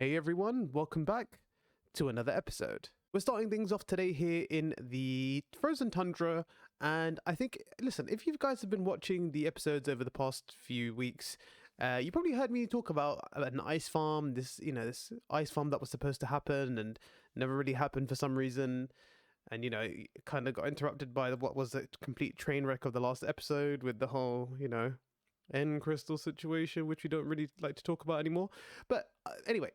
Hey everyone, welcome back to another episode. We're starting things off today here in the frozen tundra, and I think, listen, if you guys have been watching the episodes over the past few weeks, you probably heard me talk about an ice farm, this ice farm that was supposed to happen and never really happened for some reason. And, it kind of got interrupted by what was a complete train wreck of the last episode with the whole, end crystal situation, which we don't really like to talk about anymore. But anyway,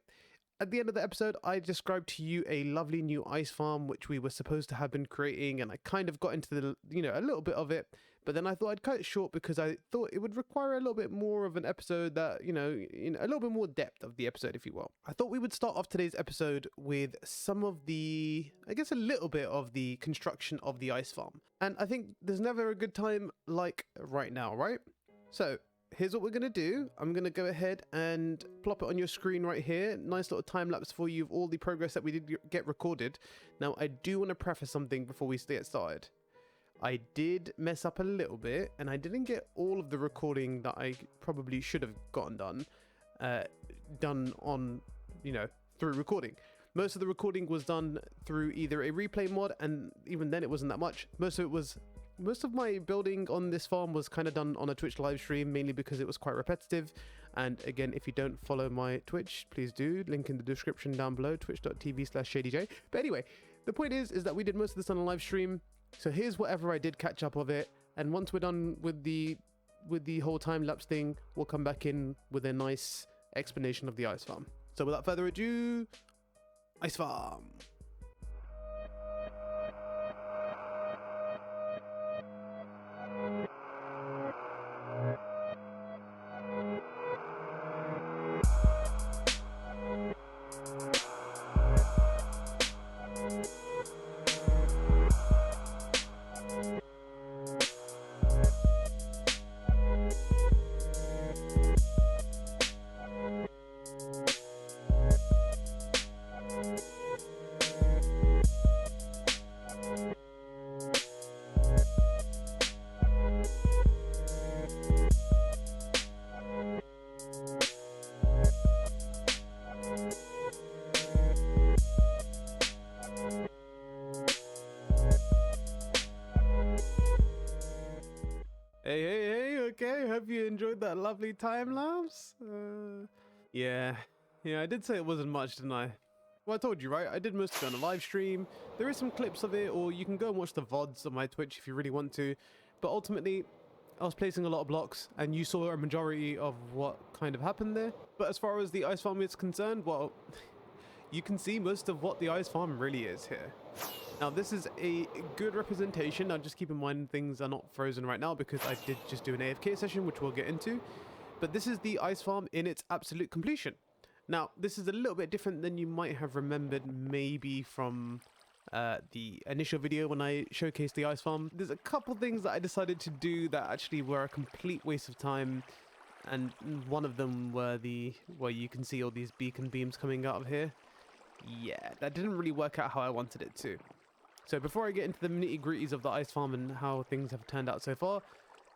at the end of the episode, I described to you a lovely new ice farm, which we were supposed to have been creating. And I kind of got into the, a little bit of it. But then I thought I'd cut it short because I thought it would require a little bit more of an episode that, a little bit more depth of the episode, if you will. I thought we would start off today's episode with some of the, I guess a little bit of the construction of the ice farm. And I think there's never a good time like right now, right? So here's what we're going to do. I'm going to go ahead and plop it on your screen right here. Nice little time lapse for you of all the progress that we did get recorded. Now, I do want to preface something before we get started. I did mess up a little bit and I didn't get all of the recording that I probably should have gotten done on, through recording. Most of the recording was done through either a replay mod, and even then it wasn't that much. Most of my building on this farm was kind of done on a Twitch live stream, mainly because it was quite repetitive. And again, if you don't follow my Twitch, please do. Link in the description down below, twitch.tv/ShaydeeJay. But anyway, the point is that we did most of this on a live stream. So here's whatever I did catch up of it. And once we're done with the whole time lapse thing, we'll come back in with a nice explanation of the ice farm. So without further ado, ice farm. Hey, okay, hope you enjoyed that lovely time lapse. Yeah, I did say it wasn't much, didn't I? Well, I told you, right? I did most of it on a live stream. There is some clips of it, or you can go and watch the VODs on my Twitch if you really want to. But ultimately, I was placing a lot of blocks, and you saw a majority of what kind of happened there. But as far as the ice farm is concerned, well, you can see most of what the ice farm really is here. Now, this is a good representation. Now, just keep in mind things are not frozen right now because I did just do an AFK session, which we'll get into. But this is the ice farm in its absolute completion. Now, this is a little bit different than you might have remembered maybe from the initial video when I showcased the ice farm. There's a couple things that I decided to do that actually were a complete waste of time. And one of them were where you can see all these beacon beams coming out of here. Yeah, that didn't really work out how I wanted it to. So before I get into the nitty-gritties of the ice farm and how things have turned out so far,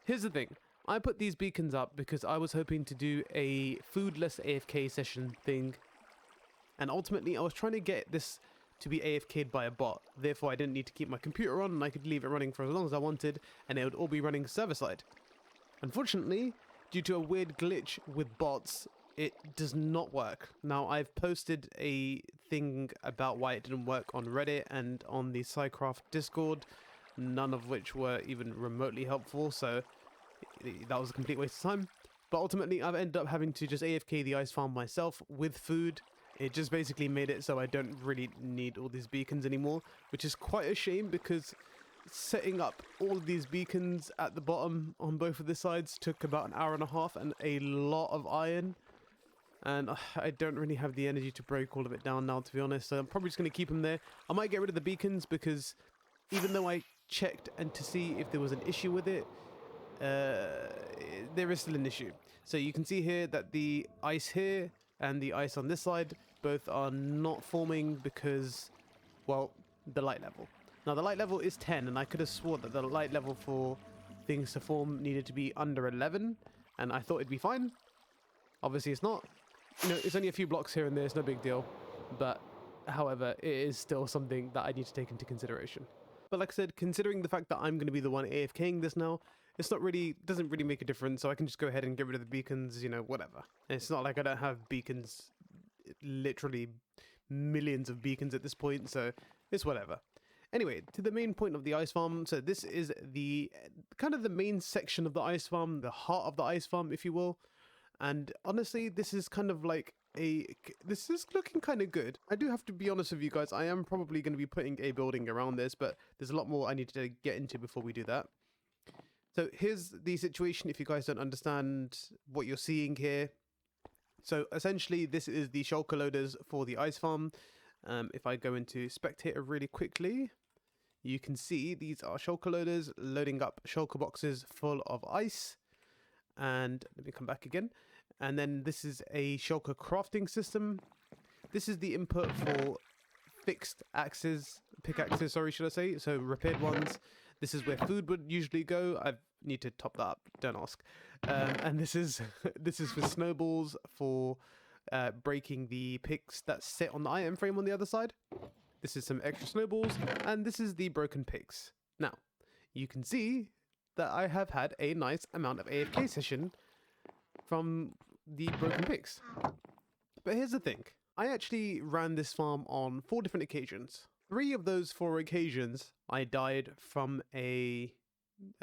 here's the thing. I put these beacons up because I was hoping to do a foodless AFK session thing. And ultimately, I was trying to get this to be AFK'd by a bot. Therefore, I didn't need to keep my computer on and I could leave it running for as long as I wanted and it would all be running server-side. Unfortunately, due to a weird glitch with bots, it does not work. Now, I've posted a thing about why it didn't work on Reddit and on the SciCraft Discord, none of which were even remotely helpful, so that was a complete waste of time. But ultimately, I've ended up having to just AFK the ice farm myself with food. It just basically made it so I don't really need all these beacons anymore, which is quite a shame because setting up all of these beacons at the bottom on both of the sides took about an hour and a half and a lot of iron. And I don't really have the energy to break all of it down now, to be honest. So I'm probably just going to keep them there. I might get rid of the beacons because even though I checked and to see if there was an issue with it, there is still an issue. So you can see here that the ice here and the ice on this side both are not forming because, well, the light level. Now the light level is 10 and I could have sworn that the light level for things to form needed to be under 11 and I thought it'd be fine. Obviously it's not. You know, it's only a few blocks here and there, it's no big deal. But, however, it is still something that I need to take into consideration. But like I said, considering the fact that I'm going to be the one AFKing this now, it's not really, doesn't really make a difference, so I can just go ahead and get rid of the beacons, you know, whatever. And it's not like I don't have beacons, literally millions of beacons at this point, so it's whatever. Anyway, to the main point of the ice farm. So this is the kind of the main section of the ice farm, the heart of the ice farm, if you will. And honestly, this is kind of like this is looking kind of good. I do have to be honest with you guys, I am probably going to be putting a building around this, but there's a lot more I need to get into before we do that. So here's the situation if you guys don't understand what you're seeing here. So essentially this is the shulker loaders for the ice farm. If I go into spectator really quickly, you can see these are shulker loaders loading up shulker boxes full of ice. And let me come back again. And then this is a shulker crafting system. This is the input for fixed axes, pickaxes, sorry, should I say? So repaired ones. This is where food would usually go. I need to top that up, don't ask. And this is for snowballs for breaking the picks that sit on the item frame on the other side. This is some extra snowballs, and this is the broken picks. Now, you can see that I have had a nice amount of AFK session from the broken picks. But here's the thing. I actually ran this farm on 4 different occasions. 3 of those 4 occasions, I died from either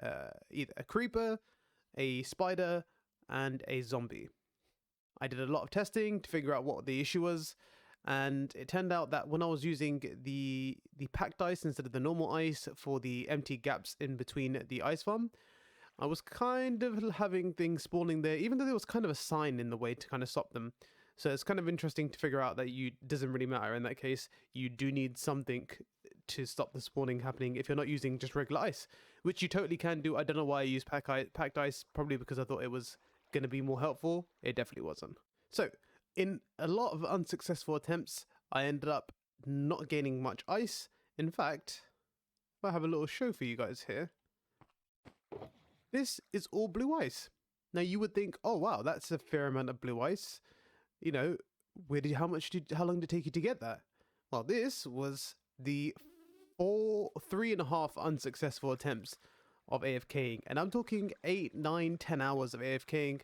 a creeper, a spider, and a zombie. I did a lot of testing to figure out what the issue was, and it turned out that when I was using the packed ice instead of the normal ice for the empty gaps in between the ice farm, I was kind of having things spawning there, even though there was kind of a sign in the way to kind of stop them. So it's kind of interesting to figure out that doesn't really matter in that case. You do need something to stop the spawning happening if you're not using just regular ice, which you totally can do. I don't know why I used packed ice, probably because I thought it was going to be more helpful. It definitely wasn't. So in a lot of unsuccessful attempts, I ended up not gaining much ice. In fact, I have a little show for you guys here. This is all blue ice. Now you would think, oh wow, that's a fair amount of blue ice. You know, how long did it take you to get that? Well, this was the 3.5 unsuccessful attempts of AFKing, and I'm talking 8, 9, 10 hours of AFKing,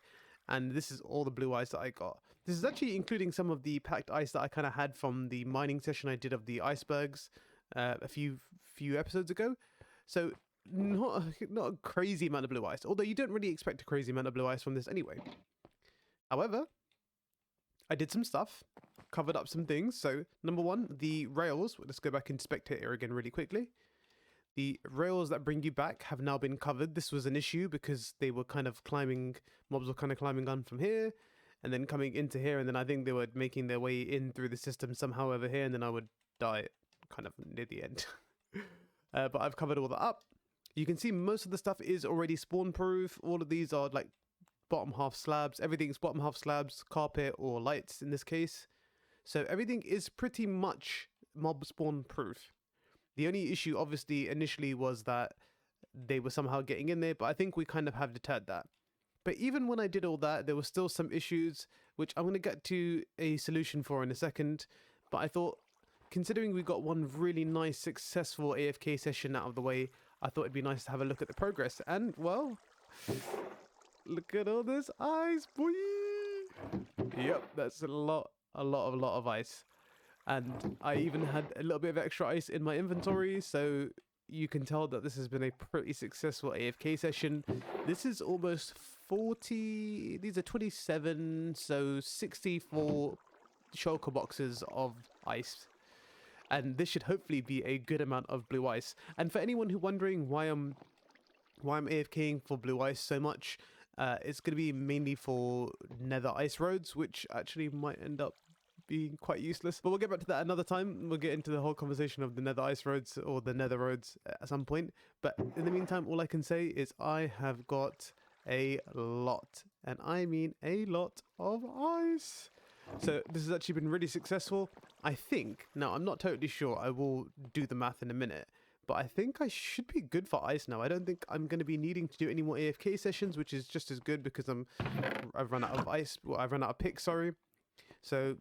and this is all the blue ice that I got. This is actually including some of the packed ice that I kind of had from the mining session I did of the icebergs a few episodes ago. So not a crazy amount of blue ice, although you don't really expect a crazy amount of blue ice from this anyway. However, I did some stuff, covered up some things. So number 1, the rails. Let's go back into spectator again really quickly. The rails that bring you back have now been covered. This was an issue because they were kind of climbing, mobs were kind of climbing on from here and then coming into here, and then I think they were making their way in through the system somehow over here, and then I would die kind of near the end. But I've covered all that up. You can see most of the stuff is already spawn proof. All of these are like bottom half slabs. Everything's bottom half slabs, carpet or lights in this case. So everything is pretty much mob spawn proof. The only issue obviously initially was that they were somehow getting in there, but I think we kind of have deterred that. But even when I did all that, there were still some issues, which I'm going to get to a solution for in a second. But I thought, considering we got one really nice successful AFK session out of the way, I thought it'd be nice to have a look at the progress. And well, look at all this ice, boy. Yep, that's a lot of ice. And I even had a little bit of extra ice in my inventory, so you can tell that this has been a pretty successful AFK session. This is almost 40, these are 27, so 64 shulker boxes of ice. And this should hopefully be a good amount of blue ice. And for anyone who wondering why I'm AFKing for blue ice so much, it's going to be mainly for nether ice roads, which actually might end up being quite useless. But we'll get back to that another time. We'll get into the whole conversation of the nether ice roads or the nether roads at some point. But in the meantime, all I can say is I have got a lot, and I mean a lot of ice. So this has actually been really successful. I think, now I'm not totally sure, I will do the math in a minute, but I think I should be good for ice now. I don't think I'm going to be needing to do any more AFK sessions, which is just as good because I've run out of ice. Well, I've run out of picks, sorry. So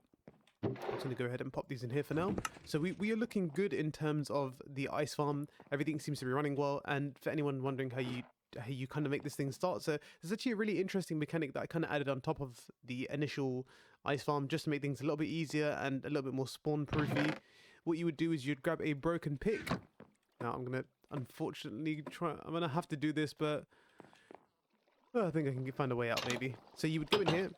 I'm just going to go ahead and pop these in here for now. So we are looking good in terms of the ice farm. Everything seems to be running well. And for anyone wondering how you kind of make this thing start, so there's actually a really interesting mechanic that I kind of added on top of the initial ice farm just to make things a little bit easier and a little bit more spawn proofy. What you would do is you'd grab a broken pick. Now I'm going to unfortunately I'm going to have to do this, but I think I can find a way out maybe. So you would go in here,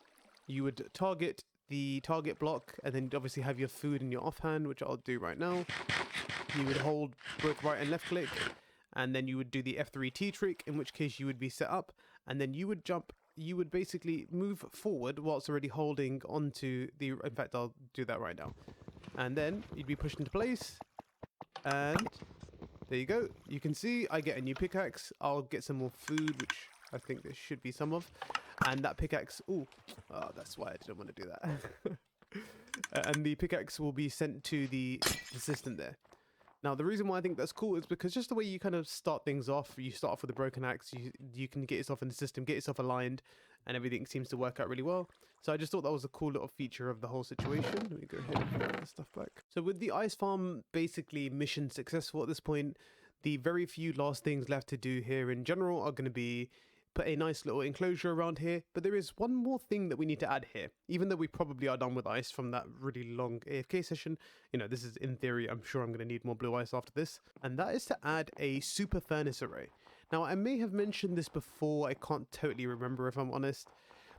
you would target the target block, and then you'd obviously have your food in your offhand, which I'll do right now. You would hold both right and left click, and then you would do the F33 trick, in which case you would be set up, and then you would jump. You would basically move forward whilst already holding onto the, in fact I'll do that right now, and then you'd be pushed into place, and there you go. You can see I get a new pickaxe. I'll get some more food, which I think there should be some of. And that pickaxe, oh, that's why I didn't want to do that. And the pickaxe will be sent to the assistant there. Now, the reason why I think that's cool is because just the way you kind of start things off, you start off with a broken axe, you can get yourself in the system, get yourself aligned, and everything seems to work out really well. So I just thought that was a cool little feature of the whole situation. Let me go ahead and put this stuff back. So with the ice farm basically mission successful at this point, the very few last things left to do here in general are going to be put a nice little enclosure around here, but there is one more thing that we need to add here. Even though we probably are done with ice from that really long AFK session, you know, this is in theory, I'm sure I'm going to need more blue ice after this, and that is to add a super furnace array. Now, I may have mentioned this before, I can't totally remember if I'm honest,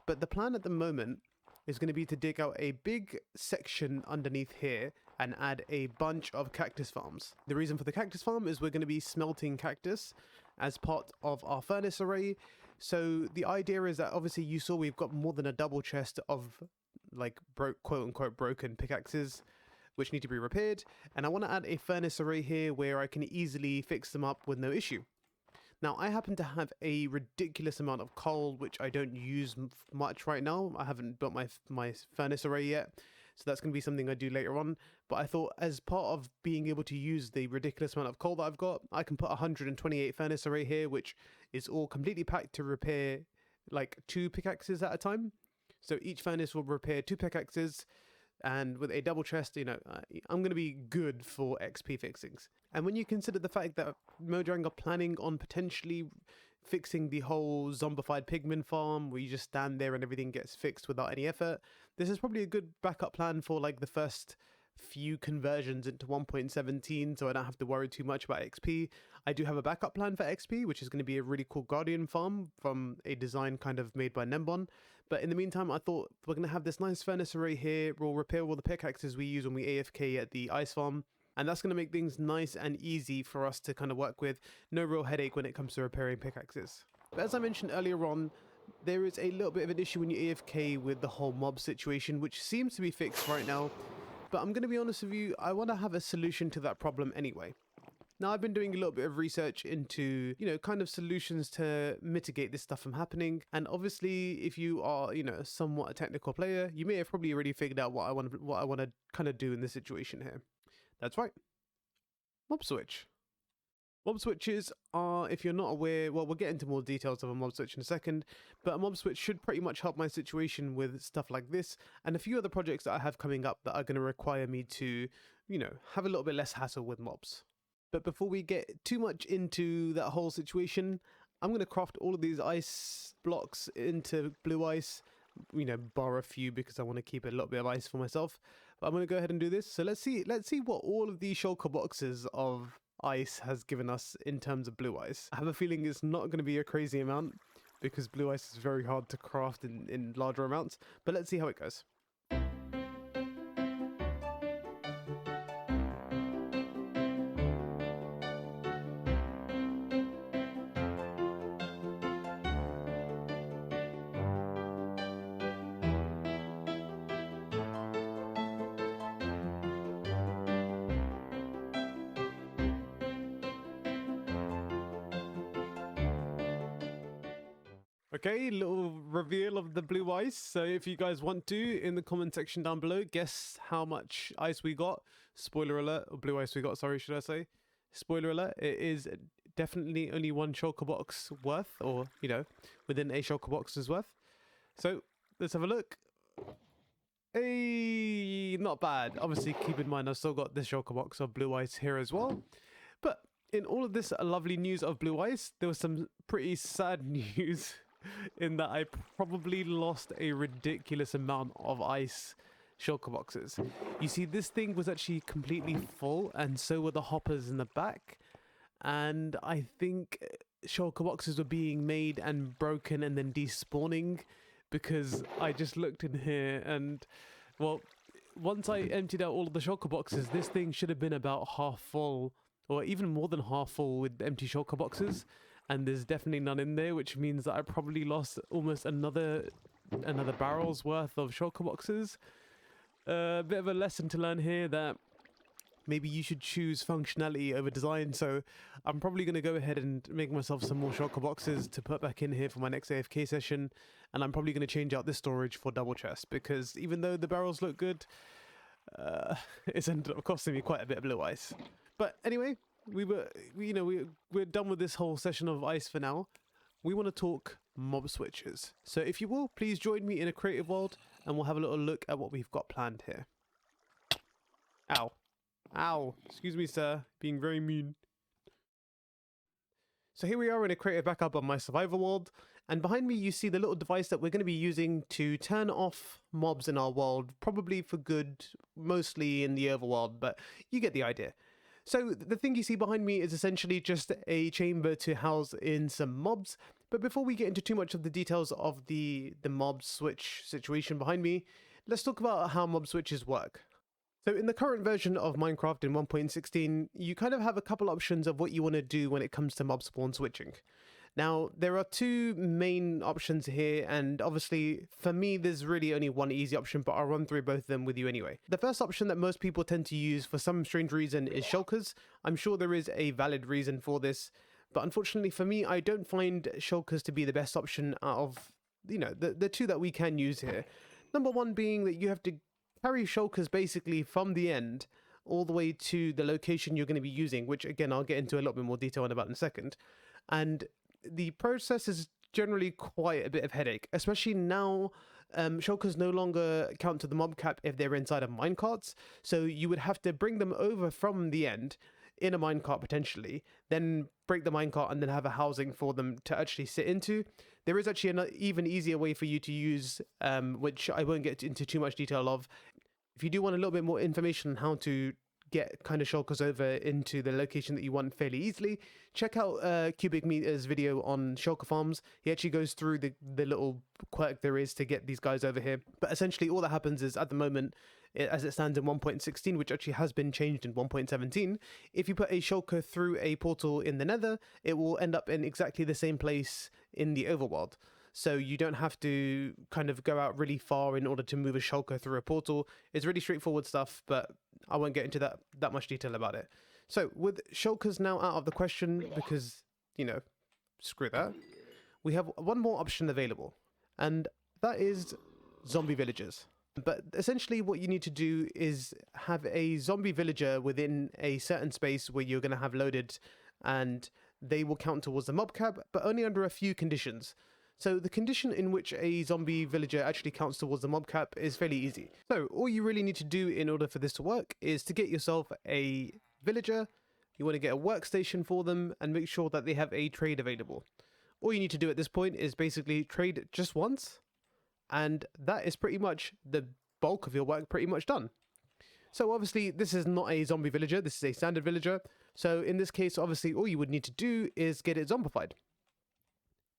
but the plan at the moment is going to be to dig out a big section underneath here and add a bunch of cactus farms. The reason for the cactus farm is we're going to be smelting cactus as part of our furnace array. So the idea is that obviously you saw we've got more than a double chest of like quote unquote broken pickaxes which need to be repaired, and I want to add a furnace array here where I can easily fix them up with no issue. Now I happen to have a ridiculous amount of coal which I don't use much right now. I haven't built my furnace array yet, so that's going to be something I do later on. But I thought as part of being able to use the ridiculous amount of coal that I've got, I can put 128 furnace array here, which is all completely packed to repair like 2 pickaxes at a time. So each furnace will repair 2 pickaxes, and with a double chest, you know, I'm going to be good for XP fixings. And when you consider the fact that Mojang are planning on potentially fixing the whole zombified pigman farm where you just stand there and everything gets fixed without any effort, this is probably a good backup plan for like the first few conversions into 1.17, so I don't have to worry too much about XP. I do have a backup plan for XP, which is going to be a really cool guardian farm from a design kind of made by Nembon. But in the meantime, I thought we're going to have this nice furnace array here. We'll repair all the pickaxes we use when we AFK at the ice farm, and that's going to make things nice and easy for us to kind of work with. No real headache when it comes to repairing pickaxes. But as I mentioned earlier on, there is a little bit of an issue when you AFK with the whole mob situation, which seems to be fixed right now. But I'm going to be honest with you, I want to have a solution to that problem anyway. Now, I've been doing a little bit of research into, you know, kind of solutions to mitigate this stuff from happening. And obviously, if you are, you know, somewhat a technical player, you may have probably already figured out what I want to kind of do in this situation here. That's right. Mob switch. Mob switches are, if you're not aware, well, we'll get into more details of a mob switch in a second, but a mob switch should pretty much help my situation with stuff like this and a few other projects that I have coming up that are going to require me to, you know, have a little bit less hassle with mobs. But before we get too much into that whole situation, I'm going to craft all of these ice blocks into blue ice, you know, bar a few because I want to keep a little bit of ice for myself. But I'm going to go ahead and do this. So let's see what all of these shulker boxes of ice has given us in terms of blue ice. I have a feeling it's not going to be a crazy amount because blue ice is very hard to craft in larger amounts, but let's see how it goes. Okay, little reveal of the blue ice. So if you guys want to, in the comment section down below, guess how much ice we got. Spoiler alert, or blue ice we got, sorry, should I say. Spoiler alert, it is definitely only 1 shulker box worth, or, you know, within a shulker box's worth. So let's have a look. Hey, not bad. Obviously, keep in mind I've still got this shulker box of blue ice here as well. But in all of this lovely news of blue ice, there was some pretty sad news in that I probably lost a ridiculous amount of ice shulker boxes. You see, this thing was actually completely full, and so were the hoppers in the back. And I think shulker boxes were being made and broken and then despawning, because I just looked in here and, well, once I emptied out all of the shulker boxes, this thing should have been about half full, or even more than half full with empty shulker boxes, and there's definitely none in there, which means that I probably lost almost another barrel's worth of shulker boxes. A bit of a lesson to learn here that maybe you should choose functionality over design. So I'm probably going to go ahead and make myself some more shulker boxes to put back in here for my next AFK session. And I'm probably going to change out this storage for double chest, because even though the barrels look good, it's ended up costing me quite a bit of blue ice. But anyway, we're done with this whole session of ice for now. We want to talk mob switches. So if you will, please join me in a creative world and we'll have a little look at what we've got planned here. Ow. Ow. Excuse me, sir. Being very mean. So here we are in a creative backup on my survival world. And behind me you see the little device that we're going to be using to turn off mobs in our world. Probably for good, mostly in the overworld, but you get the idea. So the thing you see behind me is essentially just a chamber to house in some mobs. But before we get into too much of the details of the mob switch situation behind me, let's talk about how mob switches work. So in the current version of Minecraft in 1.16, you kind of have a couple options of what you want to do when it comes to mob spawn switching. Now, there are two main options here, and obviously, for me, there's really only one easy option, but I'll run through both of them with you anyway. The first option that most people tend to use for some strange reason is shulkers. I'm sure there is a valid reason for this, but unfortunately for me, I don't find shulkers to be the best option out of, the two that we can use here. Number one being that you have to carry shulkers basically from the end all the way to the location you're going to be using, which again, I'll get into a lot bit more detail on about in a second. And the process is generally quite a bit of headache, especially now. Shulkers no longer count to the mob cap if they're inside of minecarts, so you would have to bring them over from the end in a minecart potentially, then break the minecart and then have a housing for them to actually sit into. There is actually an even easier way for you to use, which I won't get into too much detail of. If you do want a little bit more information on how to get kind of shulkers over into the location that you want fairly easily, check out Cubic Meter's video on Cactus Farms. He actually goes through the little quirk there is to get these guys over here. But essentially all that happens is at the moment, as it stands in 1.16, which actually has been changed in 1.17, if you put a shulker through a portal in the nether, it will end up in exactly the same place in the overworld. So you don't have to kind of go out really far in order to move a shulker through a portal. It's really straightforward stuff, but I won't get into that much detail about it. So with shulkers now out of the question, because, screw that, we have one more option available, and that is zombie villagers. But essentially what you need to do is have a zombie villager within a certain space where you're going to have loaded, and they will count towards the mob cap, but only under a few conditions. So the condition in which a zombie villager actually counts towards the mob cap is fairly easy. So all you really need to do in order for this to work is to get yourself a villager. You want to get a workstation for them and make sure that they have a trade available. All you need to do at this point is basically trade just once, and that is pretty much the bulk of your work pretty much done. So obviously this is not a zombie villager, this is a standard villager. So in this case, obviously all you would need to do is get it zombified.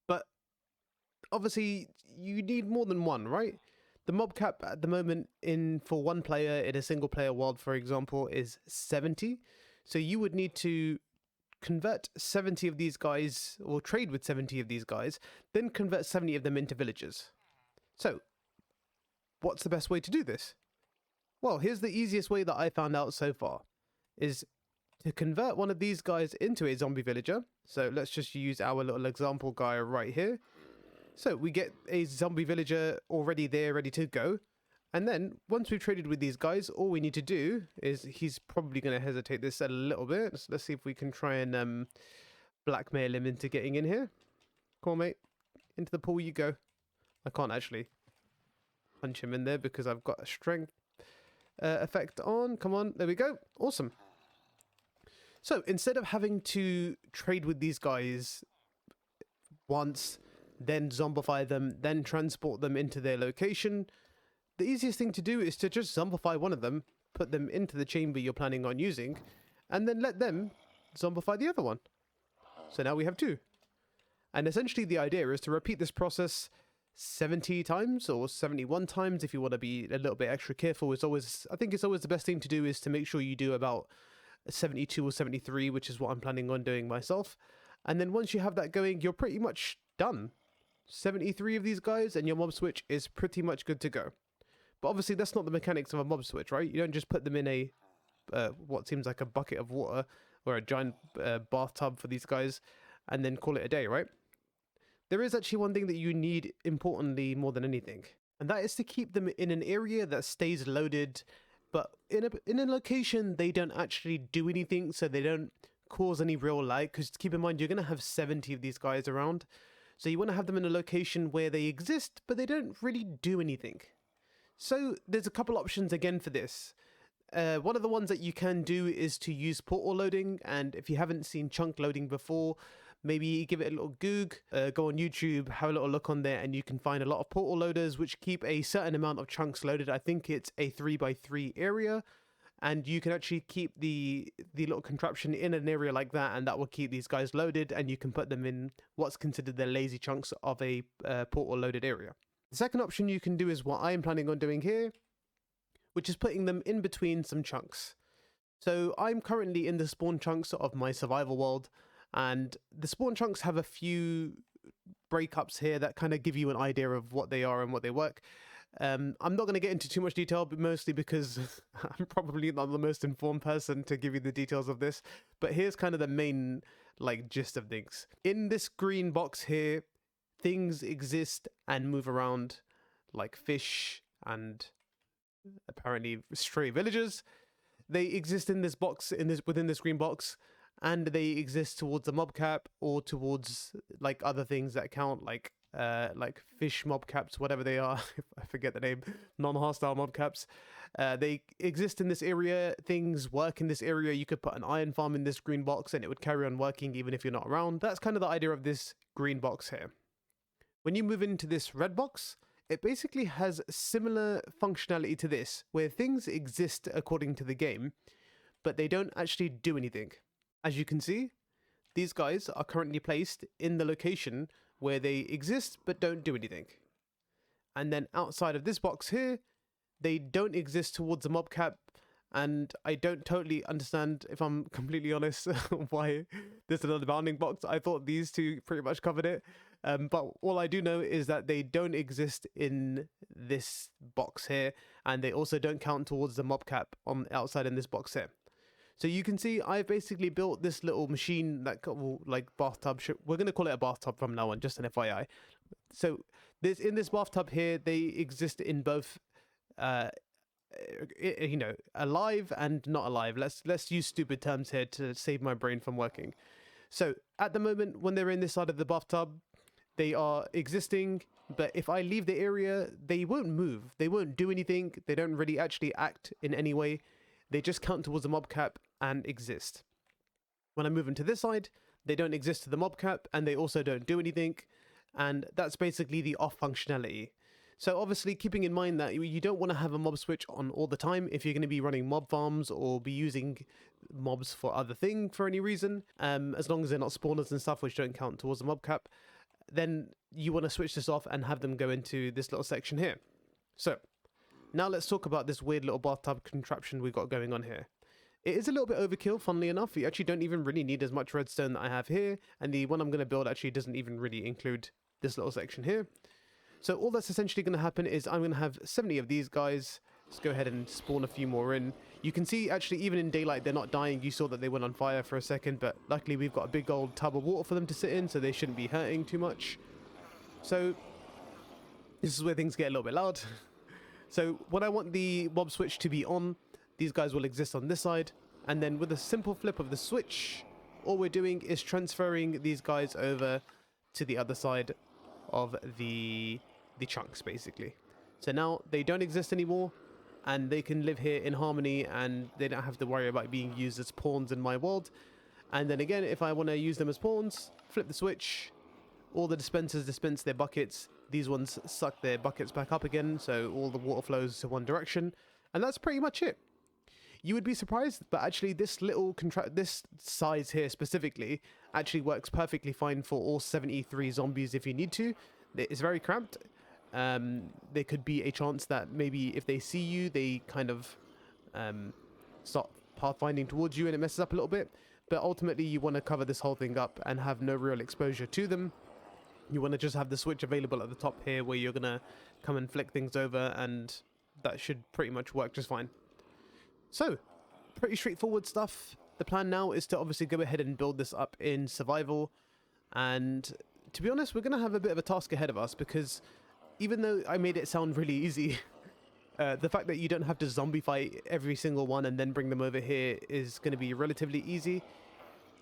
But obviously you need more than one, right? The mob cap at the moment for one player in a single player world, for example, is 70. So you would need to convert 70 of these guys, or trade with 70 of these guys, then convert 70 of them into villagers. So what's the best way to do this? Well, here's the easiest way that I found out so far, is to convert one of these guys into a zombie villager. So let's just use our little example guy right here. So we get a zombie villager already there, ready to go. And then once we've traded with these guys, all we need to do is, he's probably going to hesitate this a little bit. So let's see if we can try and blackmail him into getting in here. Come on, mate. Into the pool you go. I can't actually. punch him in there because I've got a strength effect on. Come on, there we go. Awesome. So instead of having to trade with these guys once, then zombify them, then transport them into their location, the easiest thing to do is to just zombify one of them, put them into the chamber you're planning on using, and then let them zombify the other one. So now we have 2. And essentially the idea is to repeat this process 70 times or 71 times if you want to be a little bit extra careful. I think it's always the best thing to do is to make sure you do about 72 or 73, which is what I'm planning on doing myself. And then once you have that going, you're pretty much done. 73 of these guys and your mob switch is pretty much good to go. But obviously that's not the mechanics of a mob switch, right? You don't just put them in a what seems like a bucket of water or a giant bathtub for these guys and then call it a day, right? There is actually one thing that you need importantly more than anything, and that is to keep them in an area that stays loaded, but in a location they don't actually do anything, so they don't cause any real lag, because keep in mind you're going to have 70 of these guys around, so you want to have them in a location where they exist but they don't really do anything. So there's a couple options again for this. One of the ones that you can do is to use portal loading, and if you haven't seen chunk loading before, maybe give it a little goog, go on YouTube, have a little look on there, and you can find a lot of portal loaders which keep a certain amount of chunks loaded. I think it's a 3x3 area, and you can actually keep the little contraption in an area like that, and that will keep these guys loaded, and you can put them in what's considered the lazy chunks of a portal loaded area. The second option you can do is what I'm planning on doing here, which is putting them in between some chunks. So I'm currently in the spawn chunks of my survival world, and the spawn chunks have a few breakups here that kind of give you an idea of what they are and what they work. I'm not going to get into too much detail, but mostly because I'm probably not the most informed person to give you the details of this, but here's kind of the main gist of things. In this green box here, things exist and move around like fish and apparently stray villagers. They exist in this box, within this green box, and they exist towards the mob cap or towards other things that count, like fish mob caps, whatever they are. I forget the name. Non-hostile mob caps. They exist in this area. Things work in this area. You could put an iron farm in this green box and it would carry on working even if you're not around. That's kind of the idea of this green box here. When you move into this red box, it basically has similar functionality to this, where things exist according to the game, but they don't actually do anything. As you can see, these guys are currently placed in the location where they exist but don't do anything. And then outside of this box here, they don't exist towards the mob cap, and I don't totally understand, if I'm completely honest, why there's another bounding box. I thought these two pretty much covered it. But all I do know is that they don't exist in this box here, and they also don't count towards the mob cap on outside in this box here. So you can see I've basically built this little machine that bathtub. We're going to call it a bathtub from now on, just an FYI. So in this bathtub here, they exist in both alive and not alive. Let's use stupid terms here to save my brain from working. So at the moment, when they're in this side of the bathtub, they are existing, but if I leave the area, they won't move. They won't do anything. They don't really actually act in any way. They just count towards the mob cap and exist. When I move into this side, they don't exist to the mob cap, and they also don't do anything. And that's basically the off functionality. So obviously keeping in mind that you don't want to have a mob switch on all the time if you're going to be running mob farms or be using mobs for other thing for any reason, as long as they're not spawners and stuff which don't count towards the mob cap, then you want to switch this off and have them go into this little section here. So now let's talk about this weird little bathtub contraption we've got going on here. It is a little bit overkill, funnily enough. You actually don't even really need as much redstone that I have here, and the one I'm going to build actually doesn't even really include this little section here. So all that's essentially going to happen is I'm going to have 70 of these guys. Let's go ahead and spawn a few more in. You can see actually even in daylight they're not dying. You saw that they went on fire for a second, but luckily we've got a big old tub of water for them to sit in, so they shouldn't be hurting too much. So this is where things get a little bit loud. So when I want the mob switch to be on, these guys will exist on this side, and then with a simple flip of the switch, all we're doing is transferring these guys over to the other side of the chunks basically. So now they don't exist anymore, and they can live here in harmony, and they don't have to worry about being used as pawns in my world. And then again, if I want to use them as pawns, flip the switch, all the dispensers dispense their buckets, these ones suck their buckets back up again, so all the water flows to one direction, and that's pretty much it. You would be surprised, but actually this little this size here specifically actually works perfectly fine for all 73 zombies if you need to. It's very cramped. There could be a chance that maybe if they see you, they kind of start pathfinding towards you and it messes up a little bit. But ultimately you want to cover this whole thing up and have no real exposure to them. You want to just have the switch available at the top here where you're going to come and flick things over, and that should pretty much work just fine. So, pretty straightforward stuff. The plan now is to obviously go ahead and build this up in survival. And to be honest, we're going to have a bit of a task ahead of us, because even though I made it sound really easy, the fact that you don't have to zombie fight every single one and then bring them over here is going to be relatively easy.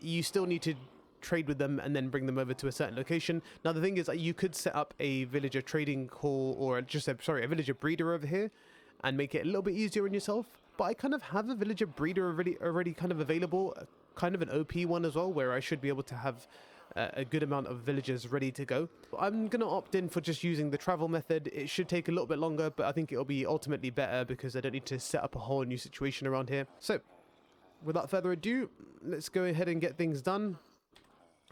You still need to trade with them and then bring them over to a certain location. Now the thing is that you could set up a villager trading hall, or just a villager breeder over here, and make it a little bit easier on yourself. But I kind of have a villager breeder already kind of available, kind of an OP one as well, where I should be able to have a good amount of villagers ready to go. I'm going to opt in for just using the travel method. It should take a little bit longer, but I think it'll be ultimately better because I don't need to set up a whole new situation around here. So without further ado, let's go ahead and get things done.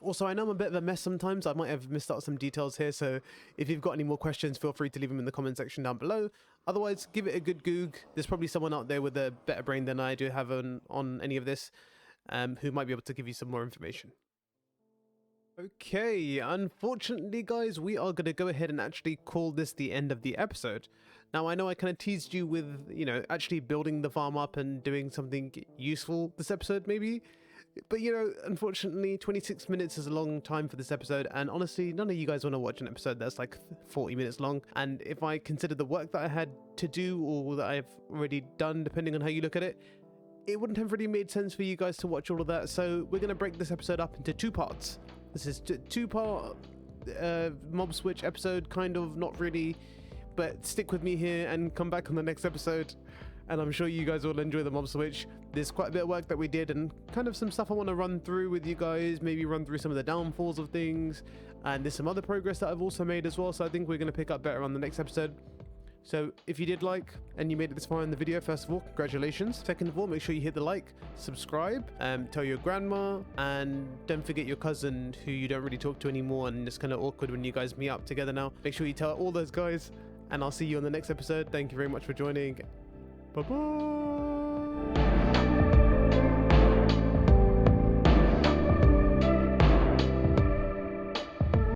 Also, I know I'm a bit of a mess sometimes. I might have missed out some details here, so if you've got any more questions, feel free to leave them in the comment section down below. Otherwise, give it a good goog. There's probably someone out there with a better brain than I do have on any of this, who might be able to give you some more information. Okay, unfortunately, guys, we are going to go ahead and actually call this the end of the episode. Now, I know I kind of teased you with, you know, actually building the farm up and doing something useful this episode, maybe. But, you know, unfortunately, 26 minutes is a long time for this episode, and honestly, none of you guys want to watch an episode that's like 40 minutes long. And if I consider the work that I had to do, or that I've already done, depending on how you look at it, it wouldn't have really made sense for you guys to watch all of that. So we're going to break this episode up into two parts. This is two-part mob switch episode, kind of, not really, but stick with me here and come back on the next episode, and I'm sure you guys will enjoy the mob switch. There's quite a bit of work that we did, and kind of some stuff I want to run through with you guys, maybe run through some of the downfalls of things, and there's some other progress that I've also made as well, so I think we're going to pick up better on the next episode. So if you did like and you made it this far in the video, first of all, congratulations. Second of all, make sure you hit the like, subscribe, tell your grandma, and don't forget your cousin who you don't really talk to anymore, and it's kind of awkward when you guys meet up together now. Make sure you tell all those guys, and I'll see you on the next episode. Thank you very much for joining. Bye-bye.